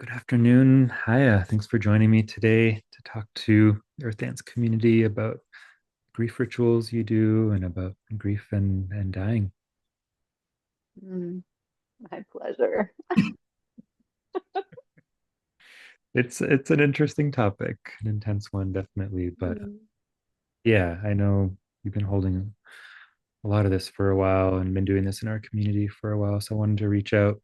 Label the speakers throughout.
Speaker 1: Good afternoon. Hiya. Thanks for joining me today to talk to the Earthdance community about grief rituals you do and about grief and dying.
Speaker 2: Mm, my pleasure.
Speaker 1: It's an interesting topic, an intense one, definitely. But
Speaker 2: Mm.
Speaker 1: yeah, I know you've been holding a lot of this for a while and been doing this in our community for a while. So I wanted to reach out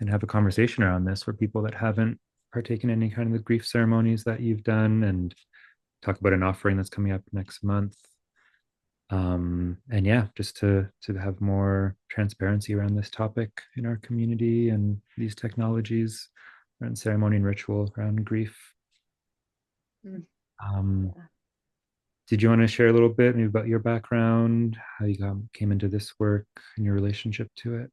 Speaker 1: and have a conversation around this for people that haven't partaken in any kind of the grief ceremonies that you've done and talk about an offering that's coming up next month. And yeah, just to have more transparency around this topic in our community and these technologies around ceremony and ritual around grief.
Speaker 2: Mm.
Speaker 1: um,
Speaker 2: Yeah,
Speaker 1: did you want to share a little bit maybe about your background, how you came into this work and your relationship to it?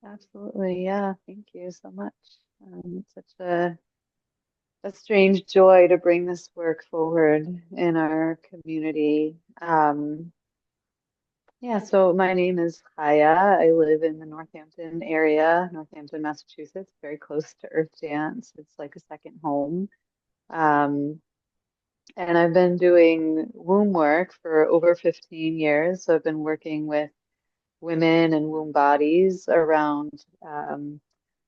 Speaker 2: absolutely. Yeah, thank you so much. It's such a strange joy to bring this work forward in our community. Yeah, so my name is Chaya. I live in the Northampton area, Northampton, Massachusetts, very close to Earthdance. It's like a second home. Um, and I've been doing womb work for over 15 years. So I've been working with women and womb bodies around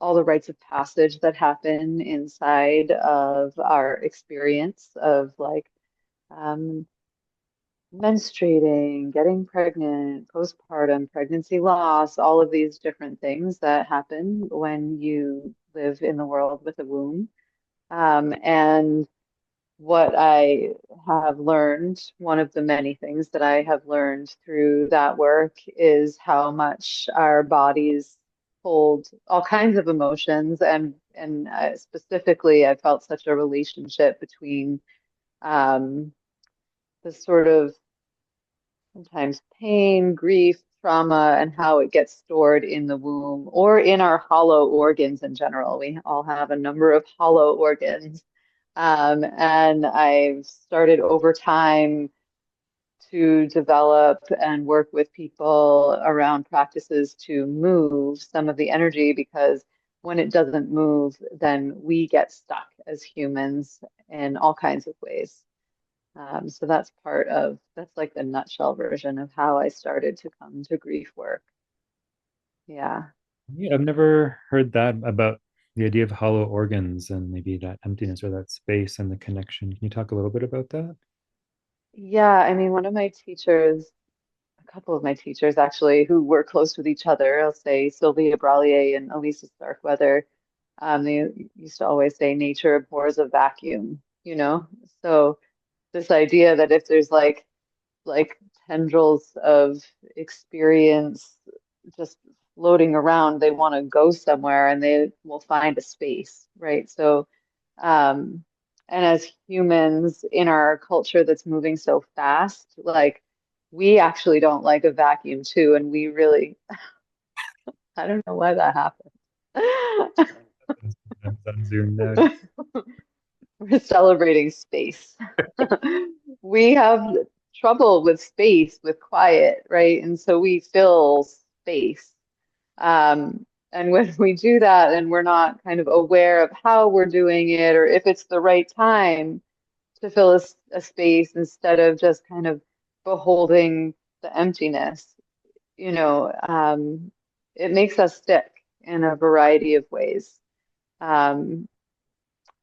Speaker 2: all the rites of passage that happen inside of our experience of like um, menstruating, getting pregnant, postpartum, pregnancy loss, all of these different things that happen when you live in the world with a womb. And what I have learned, one of the many things that I have learned through that work is how much our bodies hold all kinds of emotions, and specifically, I felt such a relationship between um, the sort of sometimes pain, grief, trauma, and how it gets stored in the womb or in our hollow organs in general. We all have a number of hollow organs. And I've started over time to develop and work with people around practices to move some of the energy because when it doesn't move, then we get stuck as humans in all kinds of ways. So that's like the nutshell version of how I started to come to grief work. Yeah.
Speaker 1: Yeah, I've never heard that about the idea of hollow organs and maybe that emptiness or that space and the connection. Can you talk a little bit about that?
Speaker 2: Yeah, I mean, one of my teachers, a couple of my teachers actually, who were close with each other, I'll say Sylvia Bralier and Elisa Starkweather, they used to always say nature abhors a vacuum, you know? So this idea that if there's like tendrils of experience just floating around, they want to go somewhere and they will find a space, right? So, um, and as humans in our culture that's moving so fast, like we actually don't like a vacuum too, and we really, I don't know why that happened.
Speaker 1: I'm zoomed out.
Speaker 2: We're celebrating space. We have trouble with space, with quiet, right? And so we fill space. And when we do that and we're not kind of aware of how we're doing it or if it's the right time to fill a space instead of just kind of beholding the emptiness, you know, it makes us sick in a variety of ways. Um,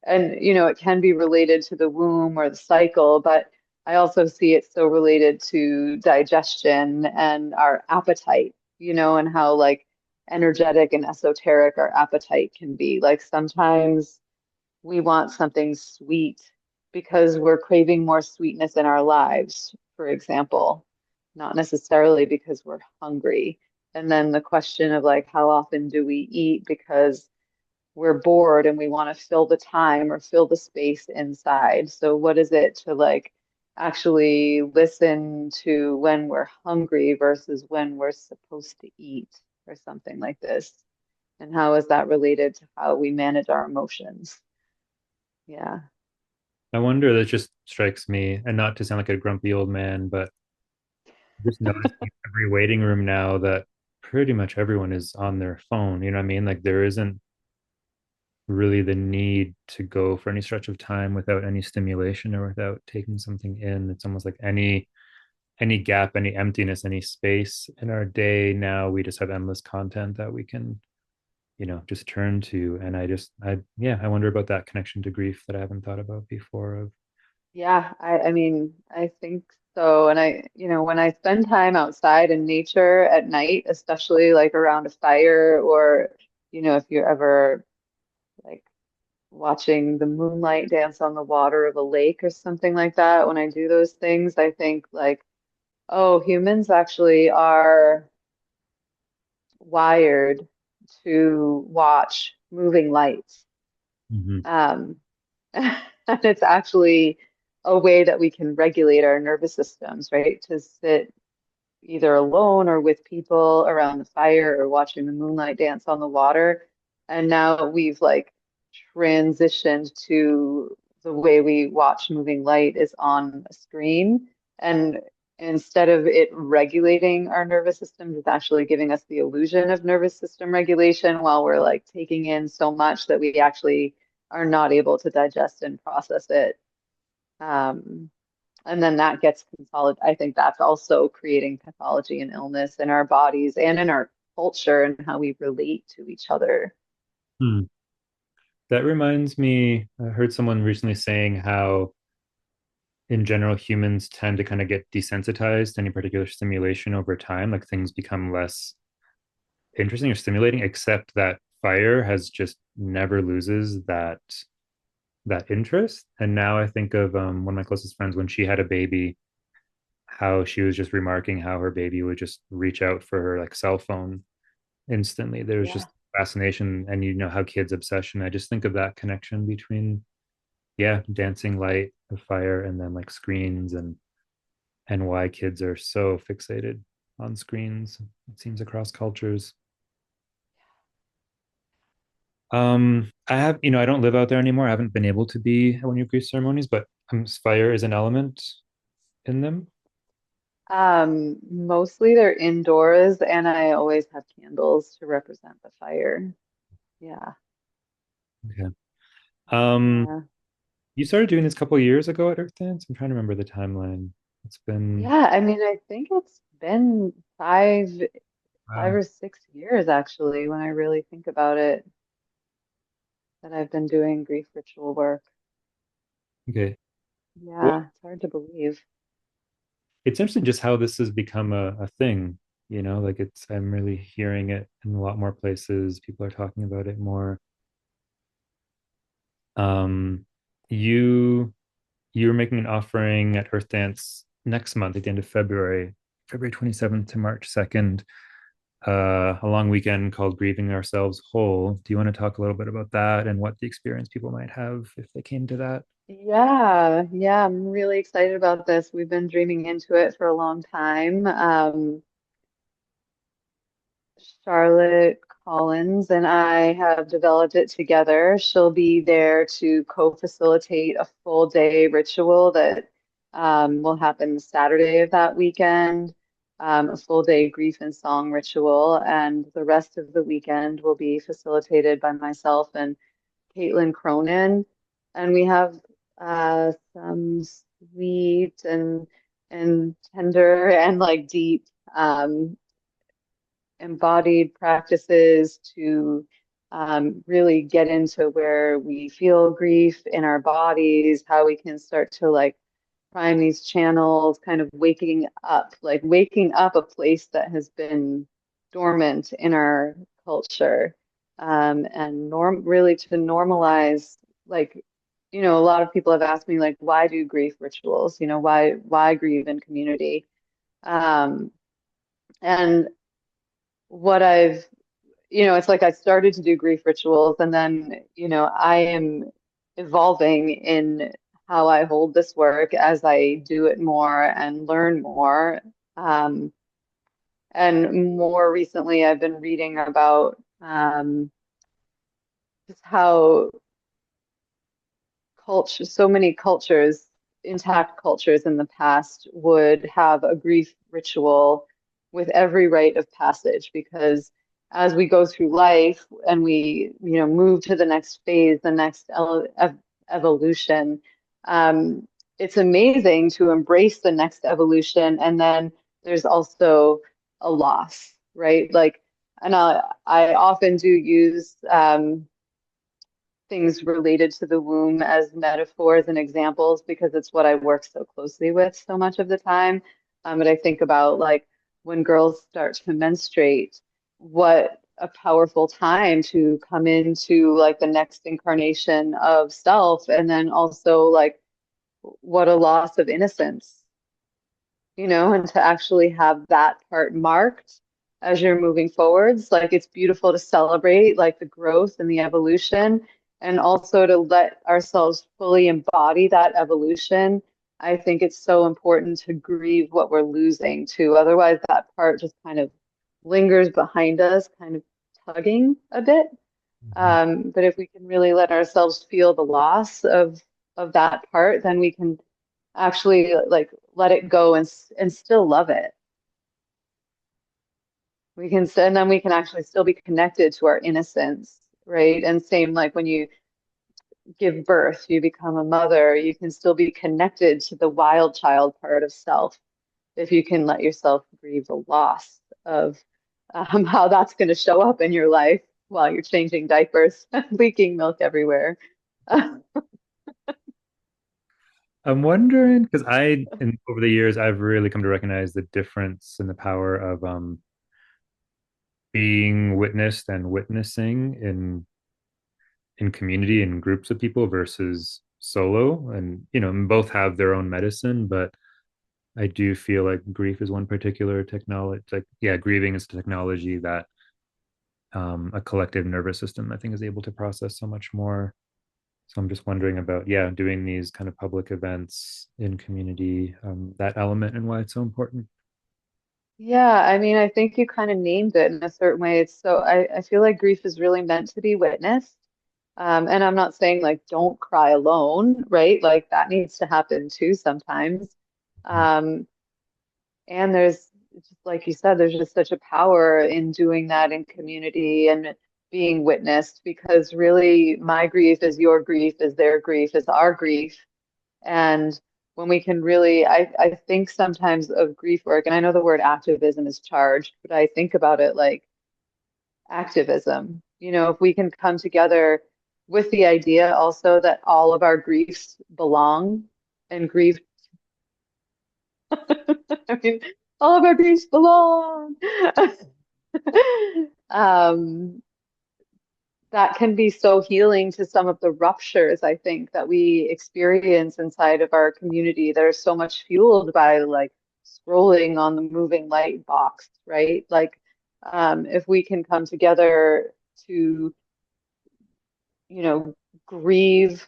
Speaker 2: and it can be related to the womb or the cycle, but I also see it so related to digestion and our appetite, and how like energetic and esoteric our appetite can be. Like sometimes we want something sweet because we're craving more sweetness in our lives, for example, not necessarily because we're hungry. And then the question of like, how often do we eat because we're bored and we want to fill the time or fill the space inside. So what is it to like actually listen to when we're hungry versus when we're supposed to eat or something like this? And how is that related to how we manage our emotions? Yeah.
Speaker 1: I wonder, that just strikes me, and not to sound like a grumpy old man, but just noticing every waiting room now that pretty much everyone is on their phone. You know what I mean? Like there isn't really the need to go for any stretch of time without any stimulation or without taking something in. It's almost like any gap, any emptiness, any space in our day now, we just have endless content that we can, just turn to. And I wonder about that connection to grief that I haven't thought about before. Of
Speaker 2: Yeah, I mean, I think so. And when I spend time outside in nature at night, especially like around a fire or, if you're ever like watching the moonlight dance on the water of a lake or something like that, when I do those things, I think like, oh, humans actually are wired to watch moving lights.
Speaker 1: Mhm.
Speaker 2: Um, and it's actually a way that we can regulate our nervous systems, right? To sit either alone or with people around the fire or watching the moonlight dance on the water. And now we've like transitioned to the way we watch moving light is on a screen. And instead of it regulating our nervous systems, it's actually giving us the illusion of nervous system regulation while we're like taking in so much that we actually are not able to digest and process it. Um, and then that gets consolidated. I think that's also creating pathology and illness in our bodies and in our culture and how we relate to each other.
Speaker 1: Hmm. That reminds me, I heard someone recently saying how, in general, humans tend to kind of get desensitized to any particular stimulation over time. Like things become less interesting or stimulating, except that fire has just never loses that interest. And now I think of one of my closest friends when she had a baby, how she was just remarking how her baby would just reach out for her like cell phone instantly. There was
Speaker 2: Yeah.
Speaker 1: just fascination, and how kids obsession. I just think of that connection between, yeah, dancing light, the fire, and then like screens, and why kids are so fixated on screens. It seems across cultures. I have, I don't live out there anymore. I haven't been able to be at one of your grief ceremonies, but fire is an element in them.
Speaker 2: Mostly they're indoors, and I always have candles to represent the fire. Yeah.
Speaker 1: Okay. Um,
Speaker 2: Yeah.
Speaker 1: you started doing this a couple of years ago at Earthdance. I'm trying to remember the timeline. It's been
Speaker 2: Yeah, I mean, I think it's been five
Speaker 1: wow.
Speaker 2: or 6 years actually, when I really think about it, that I've been doing grief ritual work.
Speaker 1: Okay. Well,
Speaker 2: Yeah, it's hard to believe.
Speaker 1: it's interesting just how this has become a thing. Like I'm really hearing it in a lot more places. People are talking about it more. Um, you you're making an offering at Earthdance next month at the end of February, February 27th to March 2nd, a long weekend called Grieving Ourselves Whole. Do you want to talk a little bit about that and what the experience people might have if they came to that?
Speaker 2: Yeah, yeah, I'm really excited about this. We've been dreaming into it for a long time. Charlotte Collins and I have developed it together. She'll be there to co-facilitate a full day ritual that will happen Saturday of that weekend, a full day grief and song ritual, and the rest of the weekend will be facilitated by myself and Kaitlyn Cronin. And we have some sweet and tender and like deep embodied practices to really get into where we feel grief in our bodies, how we can start to like prime these channels, kind of waking up a place that has been dormant in our culture, and really to normalize, like, a lot of people have asked me, like, why do grief rituals? Why grieve in community? Um, and what it's like I started to do grief rituals, and then, I am evolving in how I hold this work as I do it more and learn more. Um, and more recently, I've been reading about just how so many cultures, intact cultures in the past, would have a grief ritual with every rite of passage because as we go through life and we, move to the next phase, the next evolution, um, it's amazing to embrace the next evolution. And then there's also a loss, right? Like, and I often do use things related to the womb as metaphors and examples because it's what I work so closely with so much of the time. But I think about like when girls start to menstruate, what a powerful time to come into like the next incarnation of self, and then also like what a loss of innocence, and to actually have that part marked as you're moving forwards. Like it's beautiful to celebrate like the growth and the evolution, and also to let ourselves fully embody that evolution. I think it's so important to grieve what we're losing too. Otherwise, that part just kind of lingers behind us, kind of tugging a bit.
Speaker 1: Mhm.
Speaker 2: But if we can really let ourselves feel the loss of that part, then we can actually like let it go and still love it. And then we can actually still be connected to our innocence, right? And same like when you give birth, you become a mother, you can still be connected to the wild child part of self if you can let yourself grieve the loss of how that's going to show up in your life while you're changing diapers, leaking milk everywhere.
Speaker 1: I'm wondering because over the years I've really come to recognize the difference and the power of being witnessed and witnessing in community and groups of people versus solo. And both have their own medicine, but I do feel like grief is one particular technology. Like, yeah, grieving is a technology that a collective nervous system, I think, is able to process so much more. So I'm just wondering about, yeah, doing these kind of public events in community, that element and why it's so important.
Speaker 2: Yeah, I mean, I think you kind of named it in a certain way. I feel like grief is really meant to be witnessed. And I'm not saying like don't cry alone, right? Like that needs to happen too sometimes. Um, and there's just like you said, there's just such a power in doing that in community and being witnessed because really my grief is your grief, is their grief, is our grief. And when we can really, I think sometimes of grief work, and I know the word activism is charged, but I think about it like activism. If we can come together with the idea also that all of our griefs belong and grief, I mean, all of our griefs belong. um, that can be so healing to some of the ruptures, I think, that we experience inside of our community that are so much fueled by like scrolling on the moving light box, right? Like, if we can come together to, grieve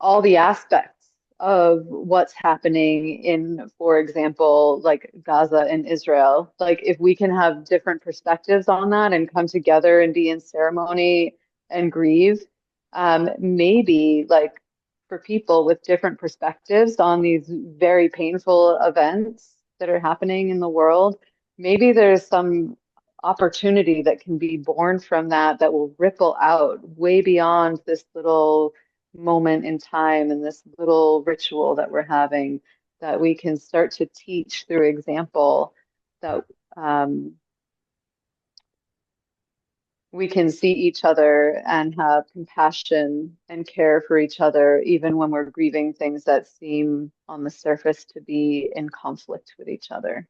Speaker 2: all the aspects of what's happening in, for example, like Gaza and Israel. Like, if we can have different perspectives on that and come together and be in ceremony and grieve, maybe like for people with different perspectives on these very painful events that are happening in the world, maybe there's some opportunity that can be born from that that will ripple out way beyond this little moment in time and this little ritual that we're having, that we can start to teach through example, that um, we can see each other and have compassion and care for each other, even when we're grieving things that seem on the surface to be in conflict with each other.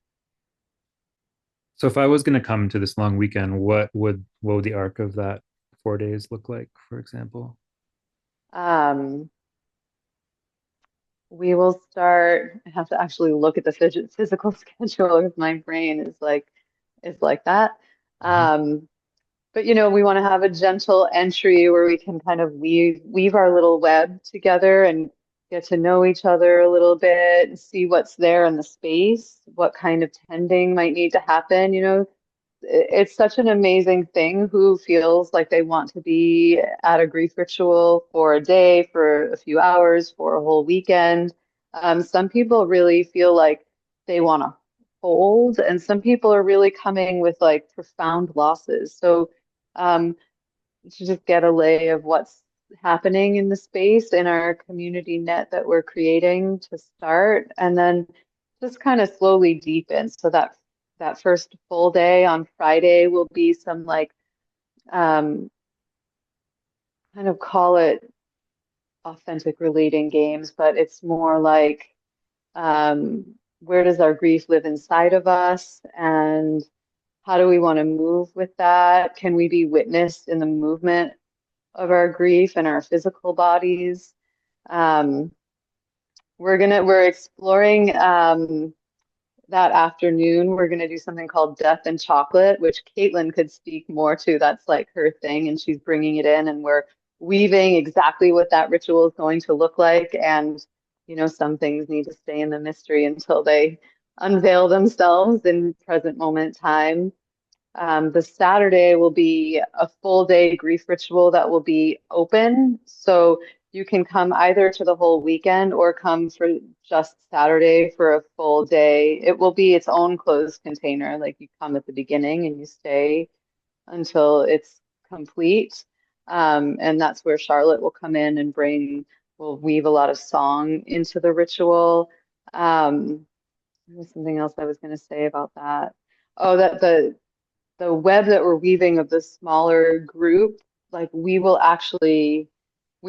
Speaker 1: So if I was going to come to this long weekend, what would the arc of that 4 days look like, for example?
Speaker 2: Um, we will start. I have to actually look at the physical schedule because my brain is like that.
Speaker 1: Mhm.
Speaker 2: Um, but we want to have a gentle entry where we can kind of weave our little web together and get to know each other a little bit, and see what's there in the space, what kind of tending might need to happen. It's such an amazing thing who feels like they want to be at a grief ritual for a day, for a few hours, for a whole weekend. Some people really feel like they want to hold, and some people are really coming with like profound losses. So um, to just get a lay of what's happening in the space in our community net that we're creating to start, and then just kind of slowly deepen. So that first full day on Friday will be some like um, kind of call it authentic relating games, but it's more like um, where does our grief live inside of us, and how do we want to move with that? Can we be witnessed in the movement of our grief and our physical bodies? Um, we're exploring that afternoon. We're gonna do something called Death and Chocolate, which Kaitlyn could speak more to. That's like her thing, and she's bringing it in, and we're weaving exactly what that ritual is going to look like. And some things need to stay in the mystery until they unveil themselves in present moment time. The Saturday will be a full day grief ritual that will be open. So you can come either to the whole weekend or come for just Saturday for a full day. It will be its own closed container. Like you come at the beginning and you stay until it's complete. And that's where Charlotte will come in and will weave a lot of song into the ritual. There was something else I was going to say about that. Oh, that the web that we're weaving of the smaller group, like we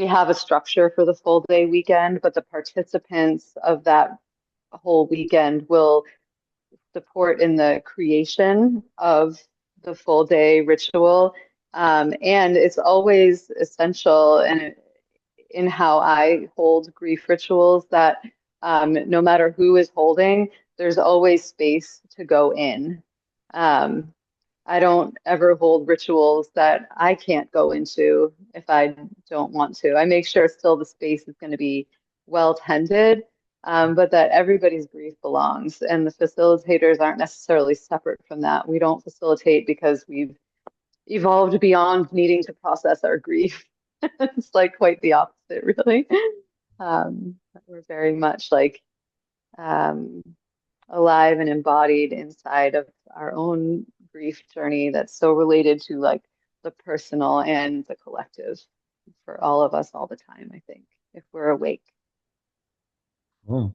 Speaker 2: have a structure for the full day weekend, but the participants of that whole weekend will support in the creation of the full day ritual. And it's always essential in how I hold grief rituals that no matter who is holding, there's always space to go in. Um, I don't ever hold rituals that I can't go into if I don't want to. I make sure still the space is going to be well tended, but that everybody's grief belongs, and the facilitators aren't necessarily separate from that. We don't facilitate because we've evolved beyond needing to process our grief. It's like quite the opposite, really. We're very much like um, alive and embodied inside of our own grief journey that's so related to like the personal and the collective for all of us all the time, I think, if we're awake.
Speaker 1: Oh,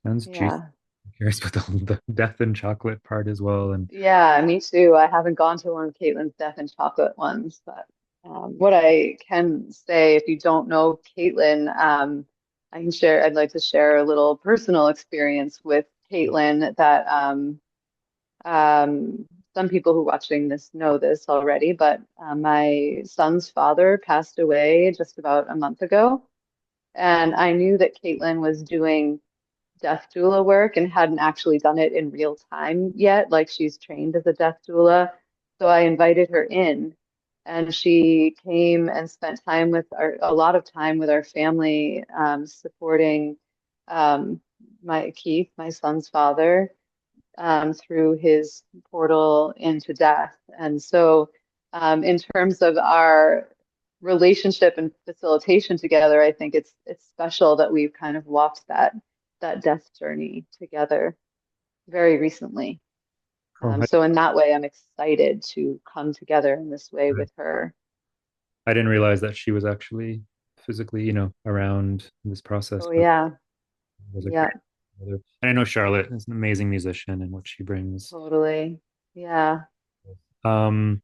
Speaker 1: sounds juicy.
Speaker 2: Yeah.
Speaker 1: I'm curious about the death and chocolate part as well. And
Speaker 2: Yeah, me too. I haven't gone to one of Caitlyn's Death and Chocolate ones, but what I can say, if you don't know Kaitlyn, I'd like to share a little personal experience with Kaitlyn that some people who are watching this know this already, but my son's father passed away just about a month ago. And I knew that Kaitlyn was doing death doula work and hadn't actually done it in real time yet. Like she's trained as a death doula. So I invited her in, and she came and spent a lot of time with our family, supporting um, my son's father, through his portal into death. And so, in terms of our relationship and facilitation together, I think it's special that we've kind of walked that death journey together very recently.
Speaker 1: oh,
Speaker 2: So in that way, I'm excited to come together in this way with her.
Speaker 1: I didn't realize that she was actually physically, around this process,
Speaker 2: Oh
Speaker 1: but
Speaker 2: yeah,
Speaker 1: it was a
Speaker 2: yeah,
Speaker 1: great mother. And I know Charlotte is an amazing musician and what she brings.
Speaker 2: totally. Yeah,
Speaker 1: Um,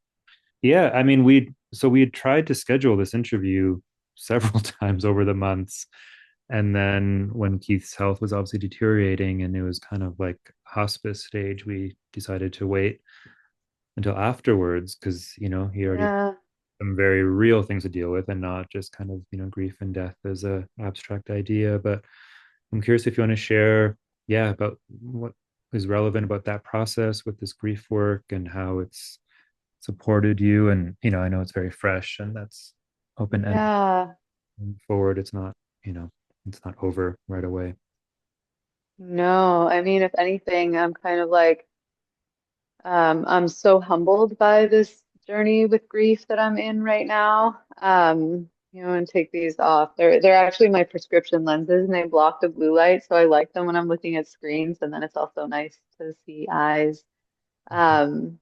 Speaker 1: yeah, I mean, we had tried to schedule this interview several times over the months. And then when Keith's health was obviously deteriorating and it was kind of like hospice stage, we decided to wait until afterwards because, he already had
Speaker 2: yeah,
Speaker 1: some very real things to deal with and not just kind of, grief and death as a abstract idea. But I'm curious if you want to share, yeah, about what is relevant about that process with this grief work and how it's supported you. And, I know it's very fresh and that's open ended
Speaker 2: yeah.
Speaker 1: forward. You know, it's not over right away.
Speaker 2: No, I mean, if anything, I'm kind of like, I'm so humbled by this journey with grief that I'm in right now. and take these off. They're actually my prescription lenses and they block the blue light, so I like them when I'm looking at screens, and then it's also nice to see eyes. Um,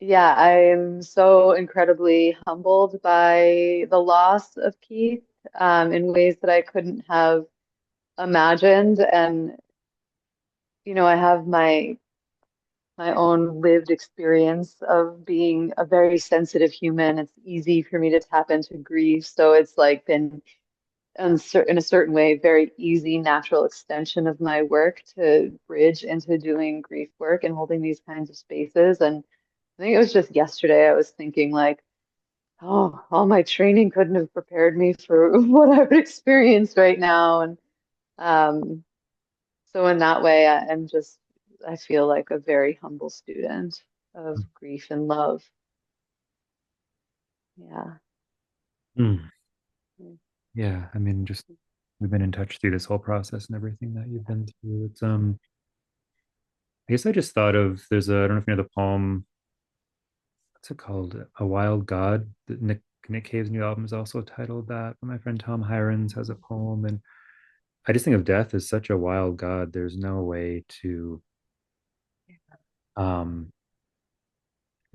Speaker 2: yeah, I'm so incredibly humbled by the loss of Keith, in ways that I couldn't have imagined. And, I have my own lived experience of being a very sensitive human. It's easy for me to tap into grief. So it's like been in a certain way, very easy, natural extension of my work to bridge into doing grief work and holding these kinds of spaces. And I think it was just yesterday I was thinking like, oh, all my training couldn't have prepared me for what I would experience right now. And um, so in that way, I feel like a very humble student of grief and love. Yeah.
Speaker 1: Mm. Yeah, I mean, just we've been in touch through this whole process and everything that you've been through. It's I guess I just thought of there's a I don't know if you know the poem, what's it called? A Wild God. Nick Cave's new album is also titled that. But my friend Tom Hirons has a poem, and I just think of death as such a wild God. There's no way to um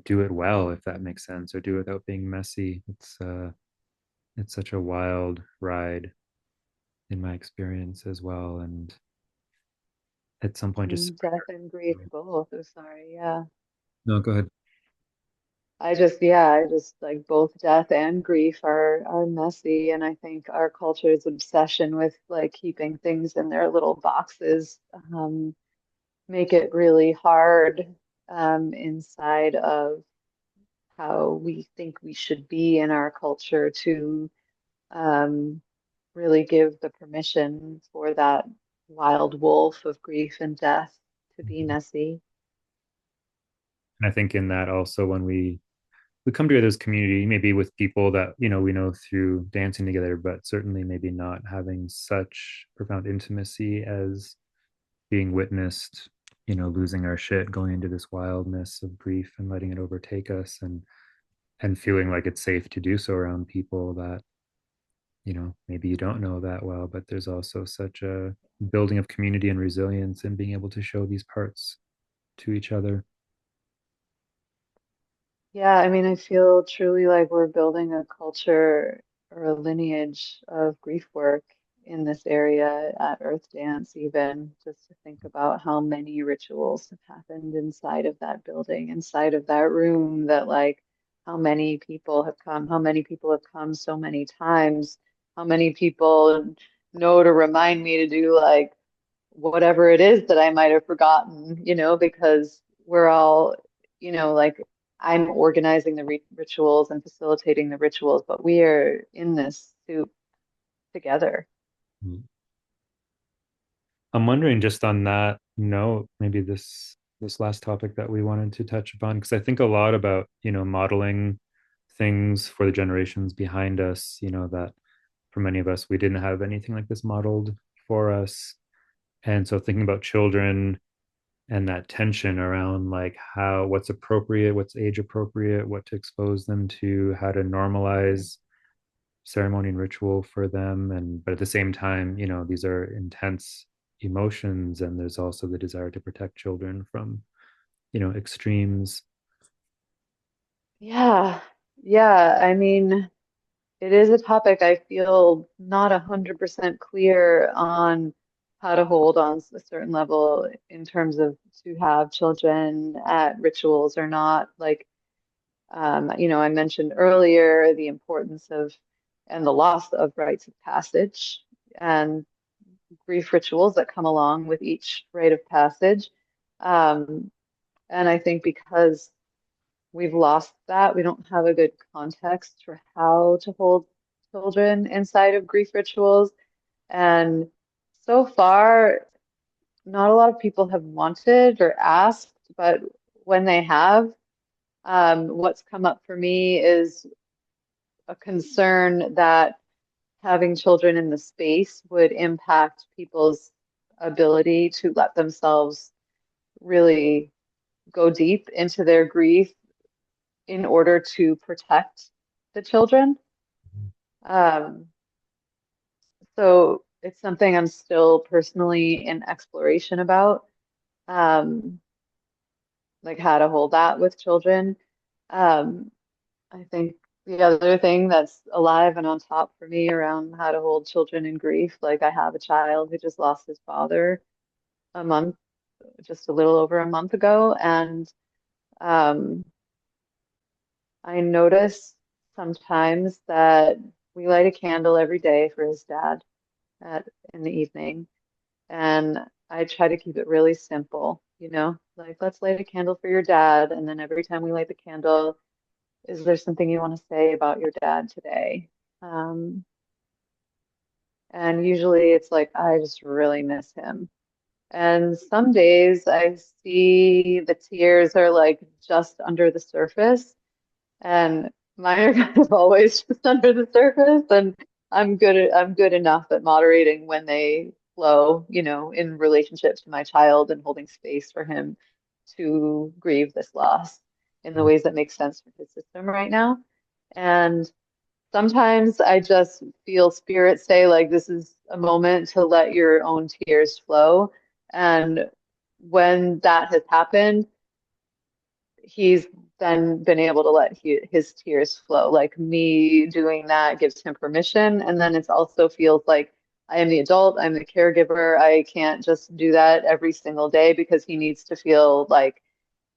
Speaker 1: do it well, if that makes sense, or do it without being messy. It's such a wild ride in my experience as well. And at some point just
Speaker 2: Death and grief both. I'm sorry. Yeah.
Speaker 1: no, go ahead.
Speaker 2: I just like both death and grief are messy, and I think our culture's obsession with like keeping things in their little boxes make it really hard inside of how we think we should be in our culture to um, really give the permission for that wild wolf of grief and death to be
Speaker 1: Mhm.
Speaker 2: messy.
Speaker 1: And I think in that also when we come together as community, maybe with people that we know through dancing together, but certainly maybe not having such profound intimacy as being witnessed, losing our shit, going into this wildness of grief and letting it overtake us, and feeling like it's safe to do so around people that maybe you don't know that well, but there's also such a building of community and resilience and being able to show these parts to each other.
Speaker 2: Yeah, I mean, I feel truly like we're building a culture or a lineage of grief work in this area at Earthdance, even just to think about how many rituals have happened inside of that building, inside of that room, that like how many people have come so many times, how many people know to remind me to do like whatever it is that I might have forgotten, because we're all, like I'm organizing the rituals and facilitating the rituals, but we are in this soup together.
Speaker 1: I'm wondering, just on that note, maybe this last topic that we wanted to touch upon, because I think a lot about, modeling things for the generations behind us, that for many of us, we didn't have anything like this modeled for us. And so thinking about children and that tension around like what's appropriate, what's age appropriate, what to expose them to, how to normalize ceremony and ritual for them. And but at the same time, these are intense emotions, and there's also the desire to protect children from extremes.
Speaker 2: Yeah. Yeah. I mean, it is a topic I feel not 100% clear on how to hold on a certain level in terms of to have children at rituals or not. Like, I mentioned earlier the importance of and the loss of rites of passage and grief rituals that come along with each rite of passage. Um, and I think because we've lost that, we don't have a good context for how to hold children inside of grief rituals. And so far, not a lot of people have wanted or asked, but when they have, what's come up for me is a concern that having children in the space would impact people's ability to let themselves really go deep into their grief in order to protect the children. Um, so it's something I'm still personally in exploration about, um, like how to hold that with children. Um, I think the other thing that's alive and on top for me around how to hold children in grief, like I have a child who just lost his father a month, just a little over a month ago, and um, I notice sometimes that we light a candle every day for his dad at in the evening, and I try to keep it really simple, like let's light a candle for your dad, and then every time we light the candle, is there something you want to say about your dad today? Um, and usually it's like, I just really miss him. And some days I see the tears are like just under the surface, and mine are kind of always just under the surface. And I'm good enough at moderating when they flow, in relationship to my child and holding space for him to grieve this loss in the ways that make sense for his system right now. And sometimes I just feel spirit say, like, this is a moment to let your own tears flow. And when that has happened, he's then been able to let his tears flow. Like me doing that gives him permission. And then it also feels like I am the adult, I'm the caregiver. I can't just do that every single day because he needs to feel like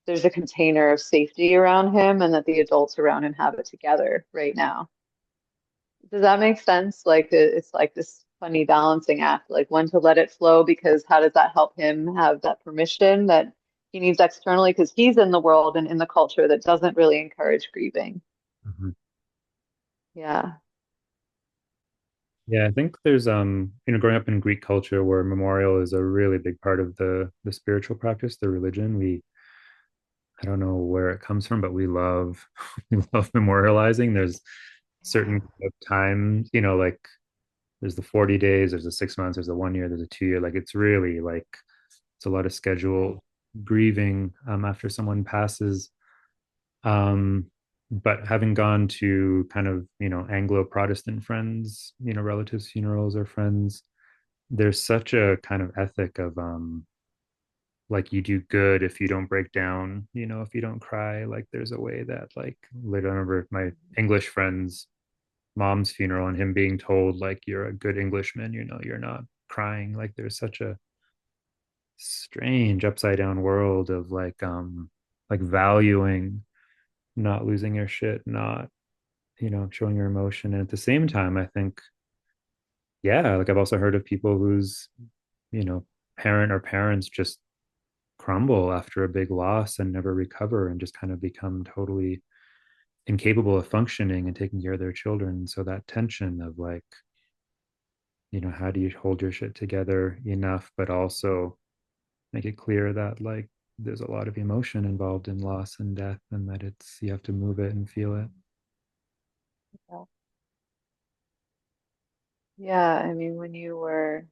Speaker 2: there's a container of safety around him and that the adults around him have it together right now. Does that make sense? Like it's like this funny balancing act, like when to let it flow, because how does that help him have that permission that he needs externally? Because he's in the world and in the culture that doesn't really encourage grieving.
Speaker 1: Mhm.
Speaker 2: Yeah.
Speaker 1: Yeah, I think there's growing up in Greek culture where memorial is a really big part of the spiritual practice, the religion. I don't know where it comes from, but we love we love memorializing. There's certain kind of times, like there's the 40 days, there's the 6 months, there's the 1 year, there's a 2 year. Like it's really like it's a lot of scheduled grieving after someone passes. Um, but having gone to kind of, Anglo-Protestant friends, relatives' funerals or friends, there's such a kind of ethic of like you do good if you don't break down, if you don't cry. Like there's a way that like later I remember my English friend's mom's funeral and him being told like you're a good Englishman, you're not crying. Like there's such a strange upside down world of like valuing not losing your shit, not, showing your emotion. And at the same time, I think, yeah, like I've also heard of people whose, you know, parent or parents just crumble after a big loss and never recover and just kind of become totally incapable of functioning and taking care of their children. So that tension of like, how do you hold your shit together enough, but also make it clear that like there's a lot of emotion involved in loss and death and that it's you have to move it and feel it.
Speaker 2: Yeah, I mean, when you were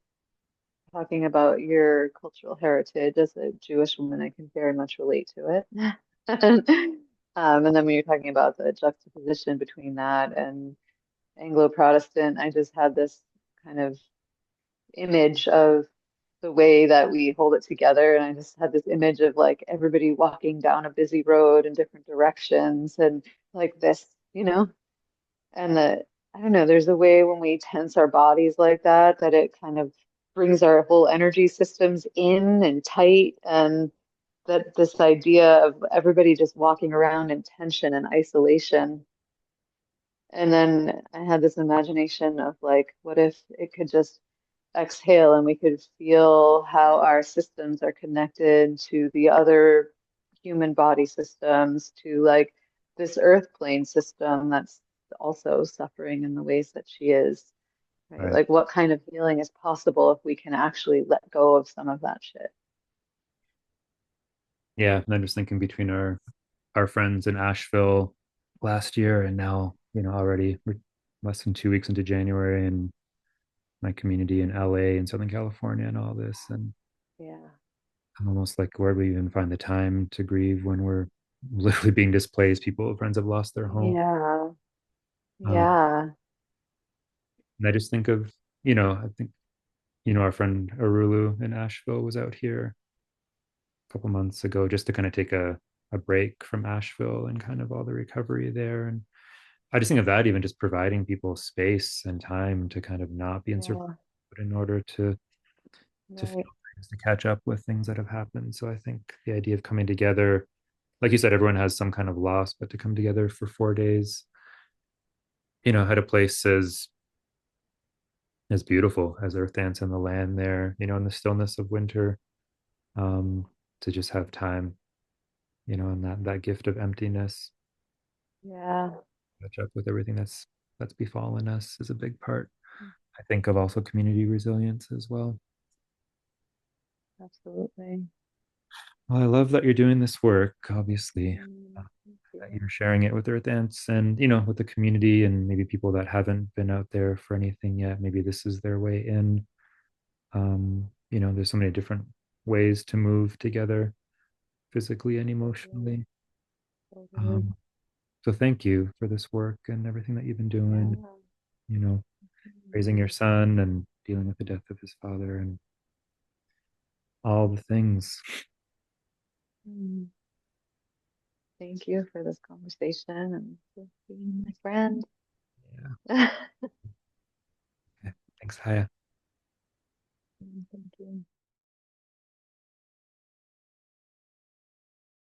Speaker 2: talking about your cultural heritage as a Jewish woman, I can very much relate to it. And then when you're talking about the juxtaposition between that and Anglo-Protestant, I just had this kind of image of the way that we hold it together. And I just had this image of like everybody walking down a busy road in different directions and like this, and I don't know, there's a way when we tense our bodies like that, that it kind of brings our whole energy systems in and tight. And that this idea of everybody just walking around in tension and isolation. And then I had this imagination of like, what if it could just exhale and we could feel how our systems are connected to the other human body systems, to like this earth plane system that's also suffering in the ways that she is, right?
Speaker 1: Right.
Speaker 2: Like what kind of healing is possible if we can actually let go of some of that shit?
Speaker 1: Yeah, and I'm just thinking between our friends in Asheville last year and now, already we're less than 2 weeks into January and my community in LA and Southern California and all this. And
Speaker 2: Yeah.
Speaker 1: I'm almost like, where do we even find the time to grieve when we're literally being displaced? People, friends have lost their home.
Speaker 2: Yeah.
Speaker 1: Um,
Speaker 2: Yeah.
Speaker 1: and I just think of, I think, our friend Arulu in Asheville was out here a couple months ago just to kind of take a break from Asheville and kind of all the recovery there. And I just think of that, even just providing people space and time to kind of not be in survival
Speaker 2: Yeah.
Speaker 1: in order to feel
Speaker 2: Right.
Speaker 1: things, to catch up with things that have happened. So I think the idea of coming together, like you said, everyone has some kind of loss, but to come together for 4 days, at a place as beautiful as Earthdance and the land there, in the stillness of winter, um, to just have time, and that gift of emptiness,
Speaker 2: Yeah.
Speaker 1: catch up with everything that's befallen us is a big part. I think of also community resilience as well.
Speaker 2: Absolutely.
Speaker 1: Well, I love that you're doing this work, obviously,
Speaker 2: Thank
Speaker 1: that
Speaker 2: you.
Speaker 1: you're sharing it with Earthdance and, with the community and maybe people that haven't been out there for anything yet. Maybe this is their way in. There's so many different ways to move together physically and
Speaker 2: Totally.
Speaker 1: emotionally.
Speaker 2: Totally.
Speaker 1: Um, so thank you for this work and everything that you've been doing,
Speaker 2: Yeah.
Speaker 1: you know, raising your son and dealing with the death of his father and all the things.
Speaker 2: Mm. Thank you for this conversation and for being my friend.
Speaker 1: Yeah. Okay. Thanks, Haya.
Speaker 2: Thank you.